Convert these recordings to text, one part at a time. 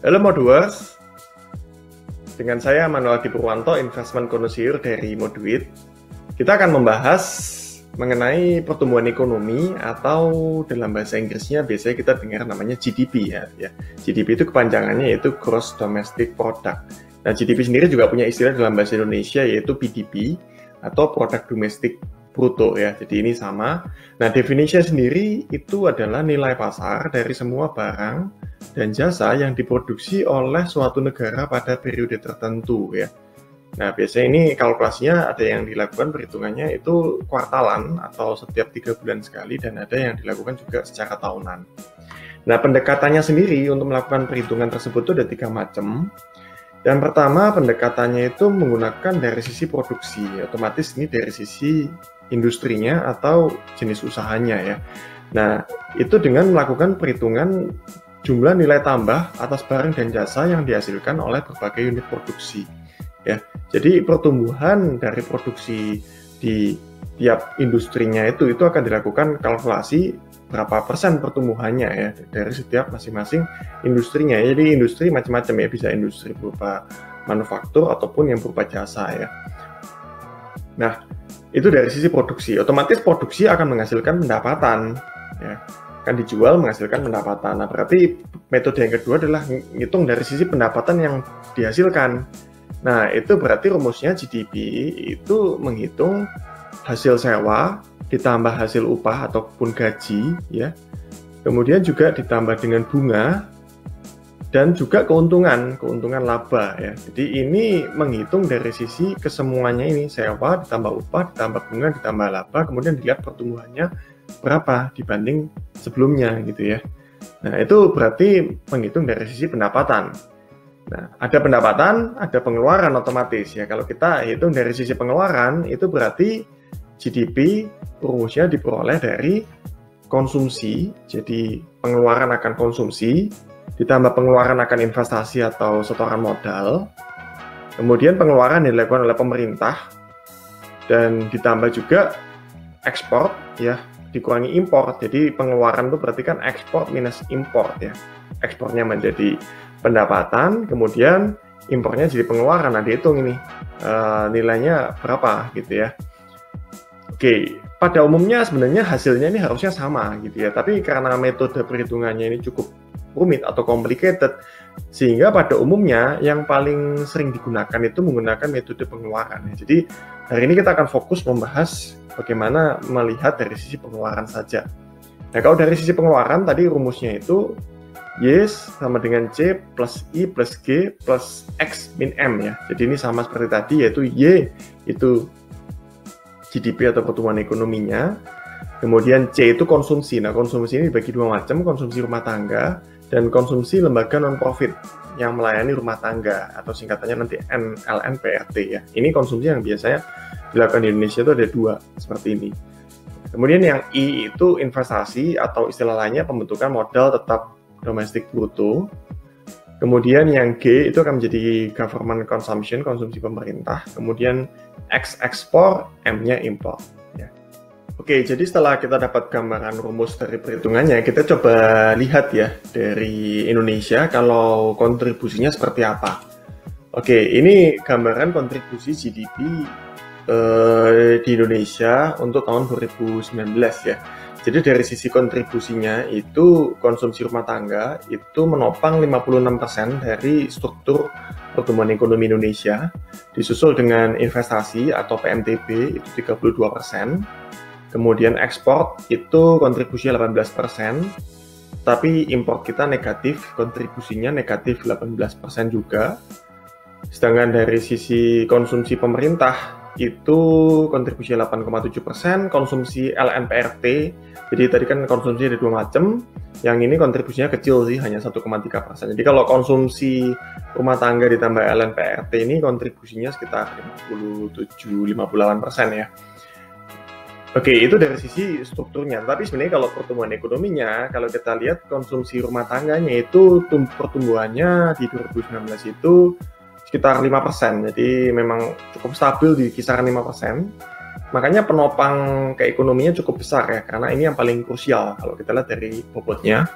Halo Moduers, dengan saya Manuel Purwanto, Investment Connoisseur dari Moduit. Kita akan membahas mengenai pertumbuhan ekonomi atau dalam bahasa Inggrisnya biasanya kita dengar namanya GDP ya. GDP itu kepanjangannya yaitu Gross Domestic Product. Nah, GDP sendiri juga punya istilah dalam bahasa Indonesia yaitu PDB atau Produk Domestik Bruto ya. Jadi ini sama. Nah, definisinya sendiri itu adalah nilai pasar dari semua barang dan jasa yang diproduksi oleh suatu negara pada periode tertentu ya. Nah, biasanya ini kalkulasinya ada yang dilakukan perhitungannya itu kuartalan atau setiap 3 bulan sekali, dan ada yang dilakukan juga secara tahunan. Nah, pendekatannya sendiri untuk melakukan perhitungan tersebut itu ada 3 macam. Yang pertama, pendekatannya itu menggunakan dari sisi produksi, otomatis ini dari sisi industrinya atau jenis usahanya ya. Nah, itu dengan melakukan perhitungan jumlah nilai tambah atas barang dan jasa yang dihasilkan oleh berbagai unit produksi. Ya, jadi pertumbuhan dari produksi di tiap industrinya itu akan dilakukan kalkulasi berapa persen pertumbuhannya ya dari setiap masing-masing industrinya. Jadi industri macam-macam ya, bisa industri berupa manufaktur ataupun yang berupa jasa ya. Nah, itu dari sisi produksi. Otomatis produksi akan menghasilkan pendapatan ya. Kan dijual menghasilkan pendapatan. Nah, berarti metode yang kedua adalah ngitung dari sisi pendapatan yang dihasilkan. Nah, itu berarti rumusnya GDP itu menghitung hasil sewa ditambah hasil upah ataupun gaji ya. Kemudian juga ditambah dengan bunga dan juga keuntungan laba ya. Jadi ini menghitung dari sisi kesemuanya ini, sewa ditambah upah ditambah bunga ditambah laba, kemudian dilihat pertumbuhannya berapa dibanding sebelumnya gitu ya. Nah, itu berarti menghitung dari sisi pendapatan. Nah, ada pendapatan, ada pengeluaran otomatis ya. Kalau kita hitung dari sisi pengeluaran, itu berarti GDP rumusnya diperoleh dari konsumsi. Jadi pengeluaran akan konsumsi, ditambah pengeluaran akan investasi atau setoran modal. Kemudian pengeluaran yang dilakukan oleh pemerintah dan ditambah juga ekspor ya, dikurangi impor. Jadi pengeluaran itu berarti kan ekspor minus impor ya. Ekspornya menjadi pendapatan, kemudian impornya jadi pengeluaran. Nah, dihitung ini nilainya berapa gitu ya. Oke, pada umumnya sebenarnya hasilnya ini harusnya sama gitu ya. Tapi karena metode perhitungannya ini cukup rumit atau complicated, sehingga pada umumnya yang paling sering digunakan itu menggunakan metode pengeluaran. Jadi hari ini kita akan fokus membahas bagaimana melihat dari sisi pengeluaran saja. Nah, kalau dari sisi pengeluaran tadi rumusnya itu Y sama dengan C plus I plus G plus X min M ya. Jadi ini sama seperti tadi, yaitu Y itu GDP atau pertumbuhan ekonominya. Kemudian C itu konsumsi. Nah, konsumsi ini dibagi 2 macam, konsumsi rumah tangga dan konsumsi lembaga non-profit yang melayani rumah tangga atau singkatannya nanti LNPRT ya. Ini konsumsi yang biasanya dilakukan di Indonesia itu ada 2 seperti ini. Kemudian yang I itu investasi atau istilah lainnya pembentukan modal tetap domestik bruto. Kemudian yang G itu akan menjadi government consumption, konsumsi pemerintah. Kemudian X ekspor, M-nya impor. Ya. Oke, jadi setelah kita dapat gambaran rumus dari perhitungannya, kita coba lihat ya dari Indonesia kalau kontribusinya seperti apa. Oke, ini gambaran kontribusi GDP di Indonesia untuk tahun 2019 ya. Jadi dari sisi kontribusinya itu konsumsi rumah tangga itu menopang 56% dari struktur pertumbuhan ekonomi Indonesia, disusul dengan investasi atau PMTB itu 32%. Kemudian ekspor itu kontribusinya 18%, tapi impor kita negatif, kontribusinya negatif 18% juga. Sedangkan dari sisi konsumsi pemerintah itu kontribusi 8,7%, konsumsi LNPRT, jadi tadi kan konsumsi ada 2 macam, yang ini kontribusinya kecil sih, hanya 1,3%. Jadi kalau konsumsi rumah tangga ditambah LNPRT ini kontribusinya sekitar 57-58% ya. Oke, itu dari sisi strukturnya. Tapi sebenarnya kalau pertumbuhan ekonominya, kalau kita lihat konsumsi rumah tangganya itu pertumbuhannya di 2019 itu sekitar 5%, jadi memang cukup stabil di kisaran 5%. Makanya penopang keekonominya cukup besar ya, karena ini yang paling krusial kalau kita lihat dari bobotnya.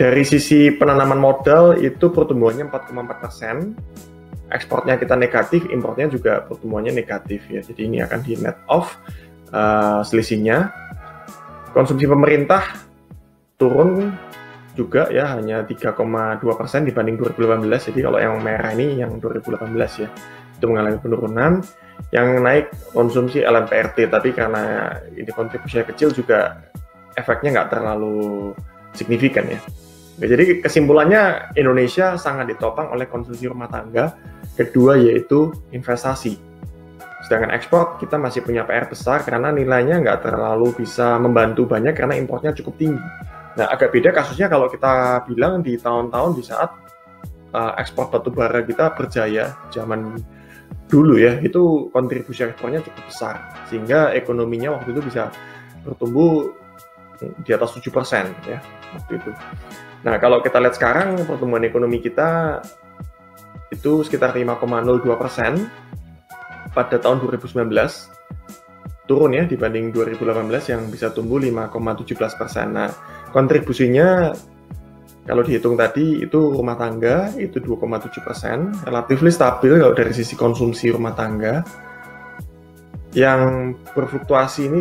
Dari sisi penanaman modal itu pertumbuhannya 4,4%, ekspornya kita negatif, importnya juga pertumbuhannya negatif ya. Jadi ini akan di net off selisihnya. Konsumsi pemerintah turun juga ya, hanya 3,2% dibanding 2018. Jadi kalau yang merah ini yang 2018 ya, itu mengalami penurunan. Yang naik konsumsi LMPRT, tapi karena ini kontribusinya kecil juga efeknya nggak terlalu signifikan ya. Jadi kesimpulannya Indonesia sangat ditopang oleh konsumsi rumah tangga, kedua yaitu investasi. Sedangkan ekspor kita masih punya PR besar karena nilainya nggak terlalu bisa membantu banyak karena importnya cukup tinggi. Nah, agak beda kasusnya kalau kita bilang di tahun-tahun di saat ekspor batubara kita berjaya zaman dulu ya, itu kontribusi ekspornya cukup besar sehingga ekonominya waktu itu bisa bertumbuh di atas 7% ya waktu itu. Nah, kalau kita lihat sekarang pertumbuhan ekonomi kita itu sekitar 5,02% pada tahun 2019, turun ya dibanding 2018 yang bisa tumbuh 5,17%. Nah, kontribusinya kalau dihitung tadi itu rumah tangga itu 2,7%, relatif stabil kalau dari sisi konsumsi rumah tangga. Yang berfluktuasi ini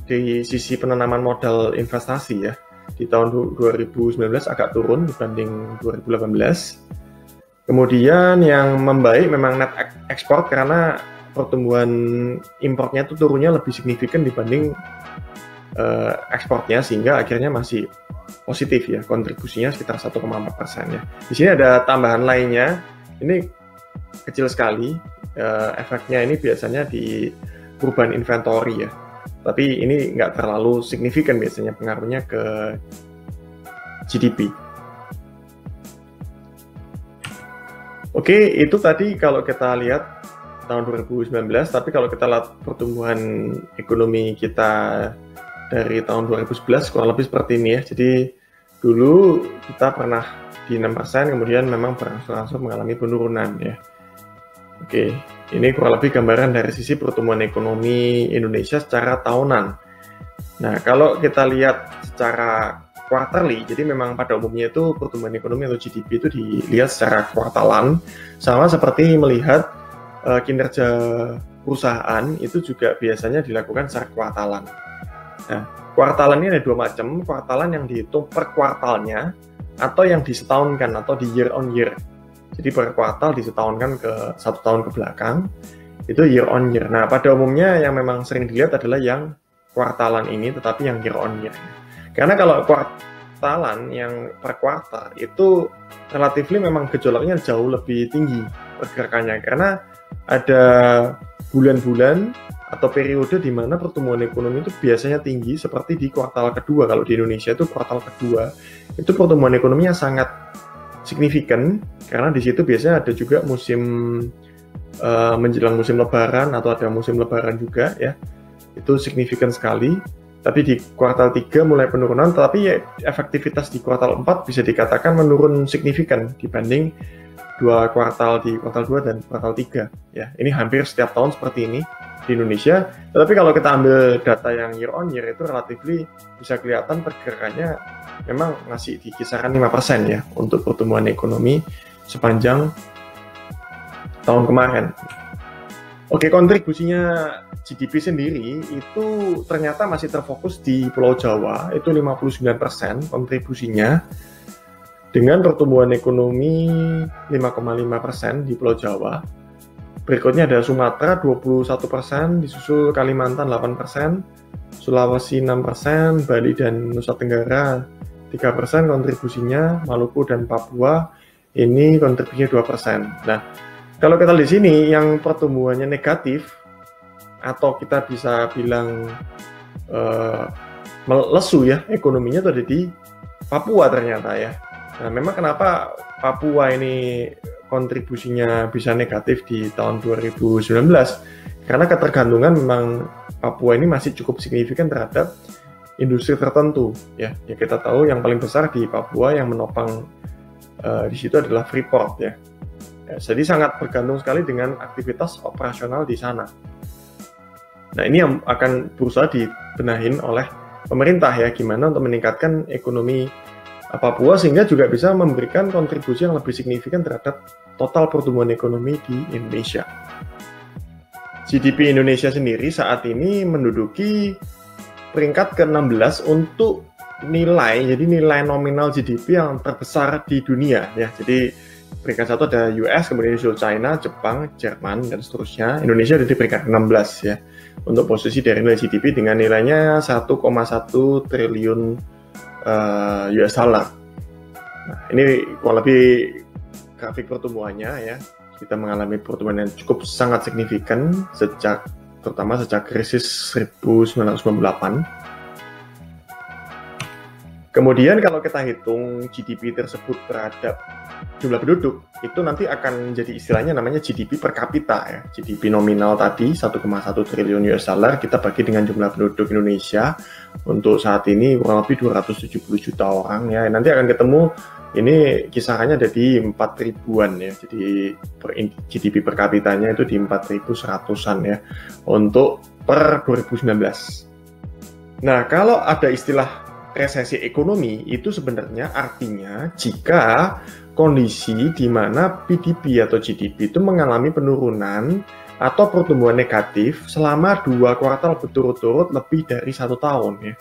di sisi penanaman modal investasi ya. Di tahun 2019 agak turun dibanding 2018. Kemudian yang membaik memang net ekspor karena pertumbuhan importnya itu turunnya lebih signifikan dibanding ekspornya, sehingga akhirnya masih positif ya, kontribusinya sekitar 1,4% ya. Di sini ada tambahan lainnya, ini kecil sekali, efeknya ini biasanya di perubahan inventory ya. Tapi ini nggak terlalu signifikan biasanya pengaruhnya ke GDP. Oke, itu tadi kalau kita lihat tahun 2019, tapi kalau kita lihat pertumbuhan ekonomi kita dari tahun 2011 kurang lebih seperti ini ya. Jadi dulu kita pernah di 6%, kemudian memang berangsur-angsur mengalami penurunan ya. Oke, ini kurang lebih gambaran dari sisi pertumbuhan ekonomi Indonesia secara tahunan. Nah, kalau kita lihat secara quarterly, jadi memang pada umumnya itu pertumbuhan ekonomi atau GDP itu dilihat secara kuartalan, sama seperti melihat kinerja perusahaan itu juga biasanya dilakukan secara kuartalan. Nah, kuartalan ini ada dua macam, kuartalan yang dihitung per kuartalnya atau yang disetahunkan atau di year on year. Jadi per kuartal disetahunkan ke 1 tahun ke belakang, itu year on year. Nah, pada umumnya yang memang sering dilihat adalah yang kuartalan ini, tetapi yang year on year. Karena kalau kuartalan yang per kuartal itu relatif memang gejolaknya jauh lebih tinggi pergerakannya, karena ada bulan-bulan atau periode di mana pertumbuhan ekonomi itu biasanya tinggi, seperti di kuartal kedua. Kalau di Indonesia itu kuartal kedua, itu pertumbuhan ekonominya sangat signifikan, karena di situ biasanya ada juga musim menjelang musim lebaran atau ada musim lebaran juga ya, itu signifikan sekali. Tapi di kuartal 3 mulai penurunan, tetapi ya, efektivitas di kuartal 4 bisa dikatakan menurun signifikan dibanding dua kuartal di kuartal 2 dan kuartal 3 ya. Ini hampir setiap tahun seperti ini di Indonesia. Tetapi kalau kita ambil data yang year on year itu relatif bisa kelihatan pergerakannya memang masih di kisaran 5% ya untuk pertumbuhan ekonomi sepanjang tahun kemarin. Oke, kontribusinya GDP sendiri itu ternyata masih terfokus di Pulau Jawa, itu 59% kontribusinya, dengan pertumbuhan ekonomi 5,5% di Pulau Jawa. Berikutnya ada Sumatera 21%, disusul Kalimantan 8%, Sulawesi 6%, Bali dan Nusa Tenggara 3% kontribusinya, Maluku dan Papua ini kontribusinya 2%. Nah, kalau kita di sini yang pertumbuhannya negatif atau kita bisa bilang lesu ya ekonominya itu ada di Papua ternyata ya. Nah, memang kenapa Papua ini kontribusinya bisa negatif di tahun 2019? Karena ketergantungan memang Papua ini masih cukup signifikan terhadap industri tertentu ya. Ya kita tahu yang paling besar di Papua yang menopang di situ adalah Freeport ya. Ya, jadi sangat bergantung sekali dengan aktivitas operasional di sana. Nah, ini yang akan berusaha dibenahin oleh pemerintah ya, gimana untuk meningkatkan ekonomi Papua, sehingga juga bisa memberikan kontribusi yang lebih signifikan terhadap total pertumbuhan ekonomi di Indonesia. GDP Indonesia sendiri saat ini menduduki peringkat ke-16 untuk nilai, jadi nilai nominal GDP yang terbesar di dunia ya. Jadi peringkat satu ada US, kemudian China, Jepang, Jerman, dan seterusnya. Indonesia ada di peringkat 16 ya, untuk posisi dari nilai GDP dengan nilainya 1,1 triliun US dollar. Nah, ini kurang lebih grafik pertumbuhannya ya. Kita mengalami pertumbuhan yang cukup sangat signifikan terutama sejak krisis 1998. Kemudian kalau kita hitung GDP tersebut terhadap jumlah penduduk, itu nanti akan menjadi istilahnya namanya GDP per kapita ya. GDP nominal tadi 1,1 triliun US dollar kita bagi dengan jumlah penduduk Indonesia untuk saat ini kurang lebih 270 juta orang ya. Nanti akan ketemu ini kisarannya ada di 4 ribuan ya. Jadi GDP per kapitanya itu di 4.100-an ya untuk per 2019. Nah, kalau ada istilah resesi ekonomi itu sebenarnya artinya jika kondisi di mana PDB atau GDP itu mengalami penurunan atau pertumbuhan negatif selama 2 kuartal berturut-turut lebih dari 1 tahun ya.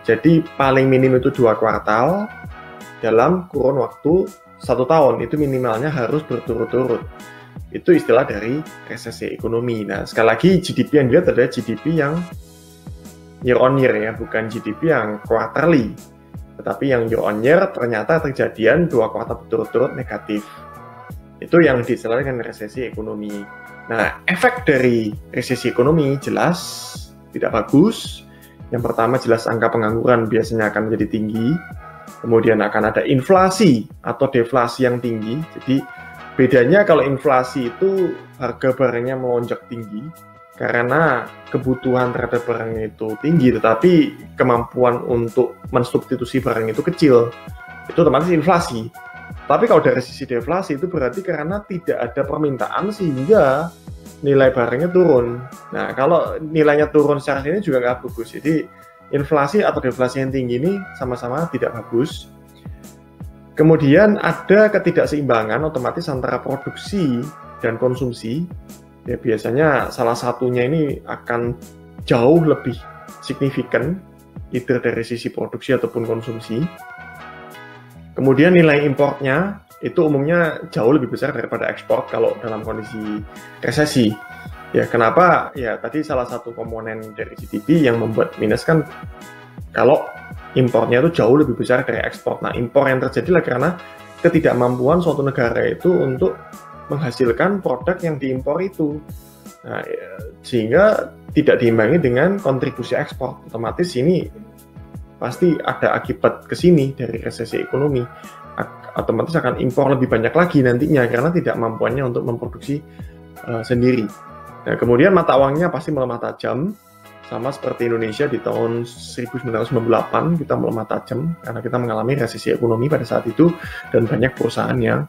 Jadi paling minim itu 2 kuartal dalam kurun waktu 1 tahun, itu minimalnya harus berturut-turut. Itu istilah dari resesi ekonomi. Nah, sekali lagi GDP yang dilihat adalah GDP yang year on year ya, bukan GDP yang quarterly, tetapi yang year on year ternyata terjadian 2 kuartal berturut-turut negatif. Itu yang diistilahkan dengan resesi ekonomi. Nah, efek dari resesi ekonomi jelas tidak bagus. Yang pertama jelas angka pengangguran biasanya akan menjadi tinggi. Kemudian akan ada inflasi atau deflasi yang tinggi. Jadi bedanya kalau inflasi itu harga barangnya melonjak tinggi karena kebutuhan terhadap barang itu tinggi, tetapi kemampuan untuk mensubstitusi barang itu kecil. Itu otomatis inflasi. Tapi kalau dari sisi deflasi itu berarti karena tidak ada permintaan sehingga nilai barangnya turun. Nah, kalau nilainya turun secara sini juga nggak bagus. Jadi inflasi atau deflasi yang tinggi ini sama-sama tidak bagus. Kemudian ada ketidakseimbangan otomatis antara produksi dan konsumsi. Ya, biasanya salah satunya ini akan jauh lebih signifikan, either dari sisi produksi ataupun konsumsi. Kemudian nilai importnya itu umumnya jauh lebih besar daripada ekspor kalau dalam kondisi resesi. Ya, kenapa? Ya, tadi salah satu komponen dari GDP yang membuat minus kan kalau importnya itu jauh lebih besar dari ekspor. Nah, impor yang terjadi karena ketidakmampuan suatu negara itu untuk menghasilkan produk yang diimpor itu. Nah, sehingga tidak diimbangi dengan kontribusi ekspor. Otomatis ini pasti ada akibat ke sini dari resesi ekonomi. Otomatis akan impor lebih banyak lagi nantinya karena tidak mampuannya untuk memproduksi sendiri. Nah, kemudian mata uangnya pasti melemah tajam, sama seperti Indonesia di tahun 1998 kita melemah tajam karena kita mengalami resesi ekonomi pada saat itu dan banyak perusahaan yang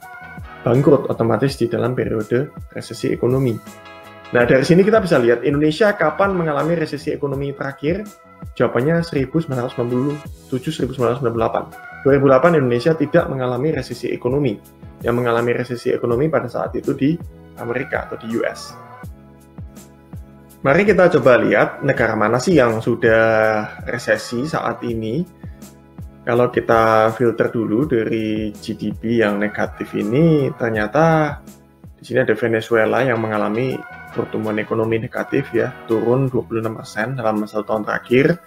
bangkrut otomatis di dalam periode resesi ekonomi. Nah, dari sini kita bisa lihat Indonesia kapan mengalami resesi ekonomi terakhir? Jawabannya 1997-1998. 2008 Indonesia tidak mengalami resesi ekonomi. Yang mengalami resesi ekonomi pada saat itu di Amerika atau di US. Mari kita coba lihat negara mana sih yang sudah resesi saat ini. Kalau kita filter dulu dari GDP yang negatif ini, ternyata di sini ada Venezuela yang mengalami pertumbuhan ekonomi negatif ya, turun 26% dalam 1 tahun terakhir.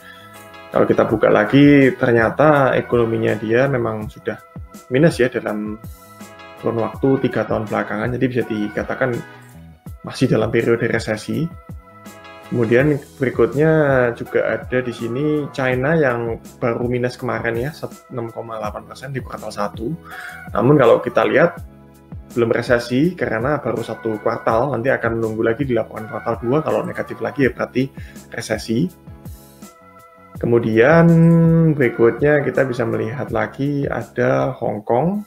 Kalau kita buka lagi, ternyata ekonominya dia memang sudah minus ya dalam kurun waktu 3 tahun belakangan, jadi bisa dikatakan masih dalam periode resesi. Kemudian berikutnya juga ada di sini China yang baru minus kemarin ya, 6,8% di kuartal 1. Namun kalau kita lihat belum resesi karena baru 1 kuartal, nanti akan menunggu lagi di laporan kuartal 2, kalau negatif lagi ya berarti resesi. Kemudian berikutnya kita bisa melihat lagi ada Hong Kong.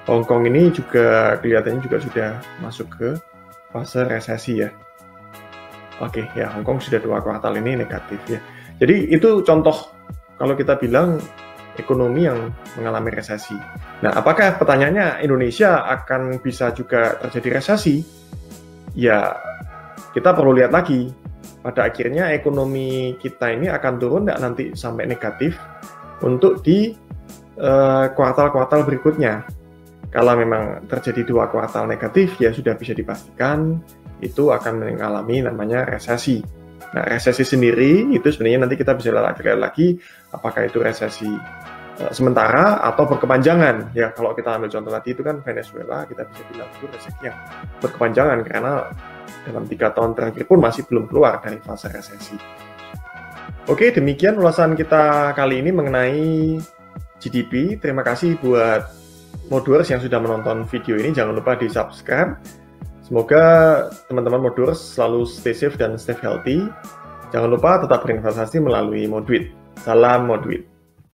Hong Kong ini juga kelihatannya juga sudah masuk ke fase resesi ya. Oke, ya Hong Kong sudah 2 kuartal ini negatif ya. Jadi itu contoh kalau kita bilang ekonomi yang mengalami resesi. Nah, apakah pertanyaannya Indonesia akan bisa juga terjadi resesi? Ya, kita perlu lihat lagi. Pada akhirnya ekonomi kita ini akan turun nggak nanti sampai negatif untuk di kuartal-kuartal berikutnya. Kalau memang terjadi 2 kuartal negatif, ya sudah bisa dipastikan itu akan mengalami namanya resesi. Nah, resesi sendiri itu sebenarnya nanti kita bisa lihat lagi apakah itu resesi sementara atau berkepanjangan. Ya, kalau kita ambil contoh tadi itu kan Venezuela, kita bisa bilang itu resesi yang berkepanjangan karena dalam 3 tahun terakhir pun masih belum keluar dari fase resesi. Oke, demikian ulasan kita kali ini mengenai GDP. Terima kasih buat Modulers yang sudah menonton video ini. Jangan lupa di subscribe. Semoga teman-teman Modulers selalu stay safe dan stay healthy. Jangan lupa tetap berinvestasi melalui Moduit. Salam Moduit.